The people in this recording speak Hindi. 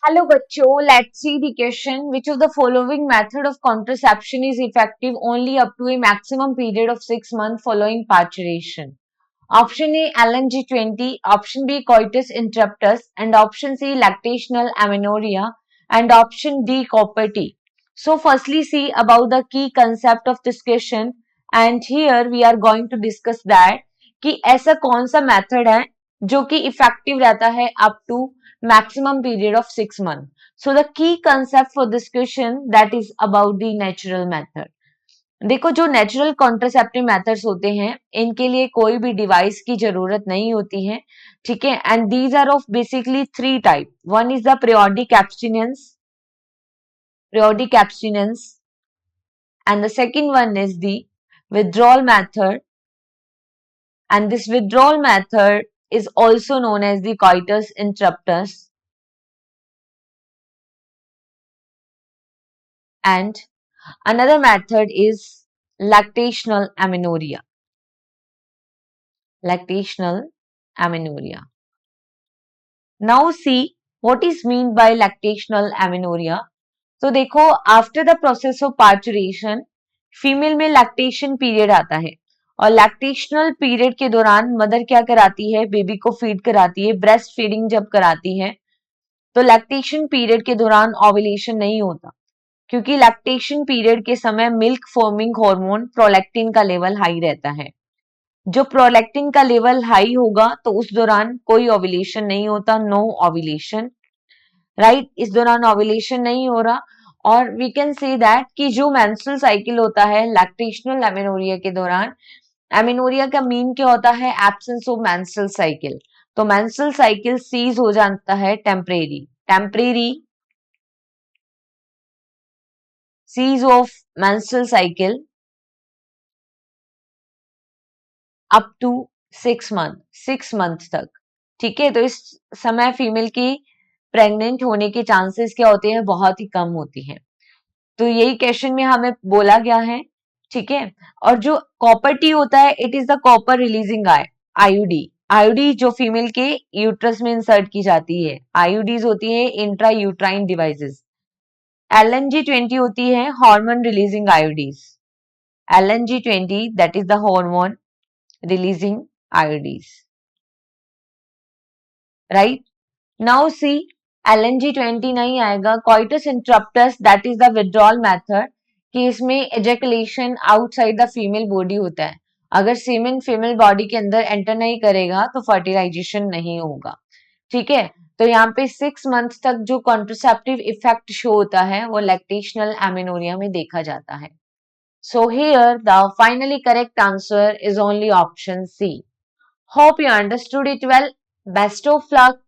Hello बच्चों, let's see the question. Which of the following method of contraception is effective only up to a maximum period of 6 months following parturition? Option A LNG-20, option B coitus interruptus, and option C lactational amenorrhea, and option D copper T. So firstly see about the key concept of this question, and here we are going to discuss that कि ऐसा कौन सा मेथड है जो कि इफेक्टिव रहता है up to maximum period of 6 month. So the key concept for this question that is about the natural method. देखो जो नेचुरल कॉन्ट्रासेप्टिव मेथड्स होते हैं इनके लिए कोई भी डिवाइस की जरूरत नहीं होती है. ठीक है, and these are of basically three type. One is the periodic abstinence, and the second one is the withdrawal method, and this withdrawal method is also known as the coitus interruptus, and another method is lactational amenorrhea. Lactational amenorrhea. Now see what is meant by lactational amenorrhea. तो देखो after the process of parturition female में लैक्टेशन पीरियड आता है, और लैक्टेशनल पीरियड के दौरान मदर क्या कराती है, बेबी को फीड कराती है. ब्रेस्ट फीडिंग जब कराती है तो लैक्टेशन पीरियड के दौरान ओव्यूलेशन नहीं होता, क्योंकि लैक्टेशन पीरियड के समय मिल्क फॉर्मिंग हार्मोन प्रोलैक्टिन का लेवल हाई रहता है. जो प्रोलैक्टिन का लेवल हाई होगा तो उस दौरान कोई ओव्यूलेशन नहीं होता, नो ओव्यूलेशन. राइट, इस दौरान ओव्यूलेशन नहीं हो रहा. और वी कैन से दैट कि जो मेंस्ट्रुअल साइकिल होता है लैक्टेशनल एमेनोरिया के दौरान, एमेनोरिया का मीन क्या होता है, एब्सेंस ऑफ मेंस्ट्रुअल साइकिल. तो मेंस्ट्रुअल साइकिल सीज हो जाता है temporary cease of menstrual cycle up to 6 month तक. ठीक है, तो इस समय फीमेल की प्रेग्नेंट होने के चांसेस क्या होते हैं, बहुत ही कम होती हैं. तो यही क्वेश्चन में हमें बोला गया है. ठीक है, और जो कॉपर टी होता है it is the copper releasing IUD. IUD जो फीमेल के यूट्रस में इंसर्ट की जाती है. आईयूडीज होती है इंट्रा यूट्राइन डिवाइसेस. LNG-20 होती है hormone releasing IUDs. LNG-20 that is the hormone releasing IUDs. Right, now see LNG-20 नहीं आएगा. coitus interruptus that is the withdrawal method, कि इसमें ejaculation outside the female body होता है. अगर सीमेन फीमेल बॉडी के अंदर एंटर नहीं करेगा तो फर्टिलाइजेशन नहीं होगा. ठीक है, तो यहाँ पे 6 मंथ तक जो कॉन्ट्रोसेप्टिव इफेक्ट शो होता है वो लैक्टेशनल एमेनोरिया में देखा जाता है. So here the finally correct answer is only option C. Hope you understood it well. Best of luck.